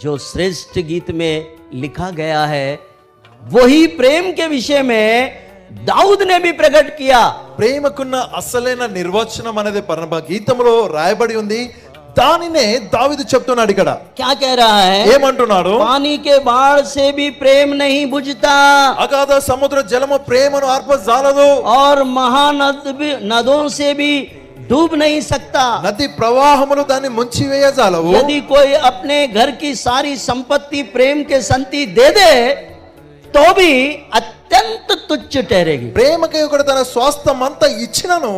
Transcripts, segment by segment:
जो श्रेष्ठ गीत में लिखा गया है, वही प्रेम के विषय में दाऊद ने भी प्रकट किया। ప్రేమకున్న అసలైన నిర్వచనం అనేది పరమ గీతంలో రాయబడి ఉంది. దానినే దావీదు చెప్తున్నాడు ఇక్కడ. क्या कह रहा है? ఏమంటున్నాడు? पानी के बाढ़ से भी प्रेम नहीं बुझता, అగాధ సముద్ర జలము ప్రేమను ఆర్పజాలదు, और नदों से भी डूब नहीं सकता। నది ప్రవాహములు దాన్ని ముంచివేయజాలవు. यदि कोई अपने घर की सारी संपत्ति प्रेम के संति दे दे तो भी अत्यंत तुच्छ ठहरेगी। ప్రేమకి ఒకడు తన స్వాస్థ్యం అంతా ఇచ్చినను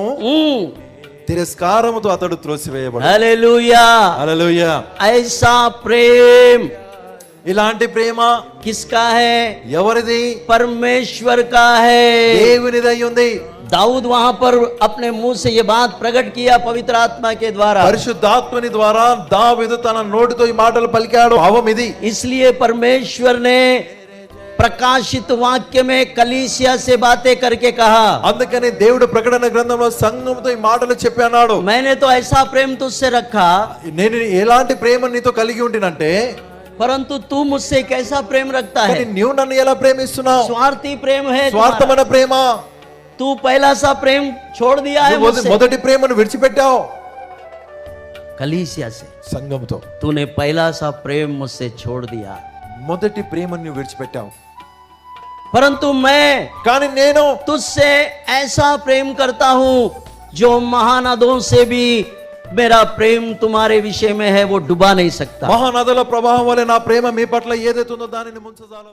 తిరస్కారముతో అతడు త్రోసివేయబడు. हालेलुया, హల్లెలూయా. ऐसा प्रेम ఇలాంటి ప్రేమ किसका है? ఎవరిది? परमेश्वर का है। దేవునిదై ఉంది. दाऊद वहां पर अपने मुंह से ये बात प्रकट किया पवित्र आत्मा के द्वारा। పరిశుద్ధాత్మని ద్వారా దావీదు తన నోటితో ఈ మాటలు పలికాడు. భావం ఇది. इसलिए परमेश्वर ने प्रकाशित वाक्य में कलीसिया से बातें करके कहा, అందుకని దేవుడు ప్రకటన గ్రంథంలో సంఘంతో ఈ మాటలు చెప్పాడు. मैंने तो ऐसा प्रेम तुझसे रखा, నేను ఎలాంటి ప్రేమ నీతో కలిగి ఉంటినంటే, परंतु तू मुझसे कैसा प्रेम रखता है? కానీ నీవు నన్ను ఎలా ప్రేమిస్తున్నావు? स्वार्थी प्रेम है तुम्हारा। స్వార్థమైన ప్రేమ. तू पहला सा प्रेम छोड़ दिया है నువ్వు मुझसे। మొదటి ప్రేమను విడిచిపెట్టావు. कलीसिया से సంఘంతో तूने पहला सा प्रेम मुझसे छोड़ दिया, మొదటి ప్రేమను నువ్వు విడిచిపెట్టావు. परंतु मैं కానీ నేను तुझसे ऐसा प्रेम करता हूं जो महानदों से भी मेरा प्रेम तुम्हारे विषय में है वो डुबा नहीं सकता। మహానదుల ప్రవాహం వలె నా ప్రేమ మీ పట్ల ఏదైతే ఉందో దానిని ముంచజాలదు.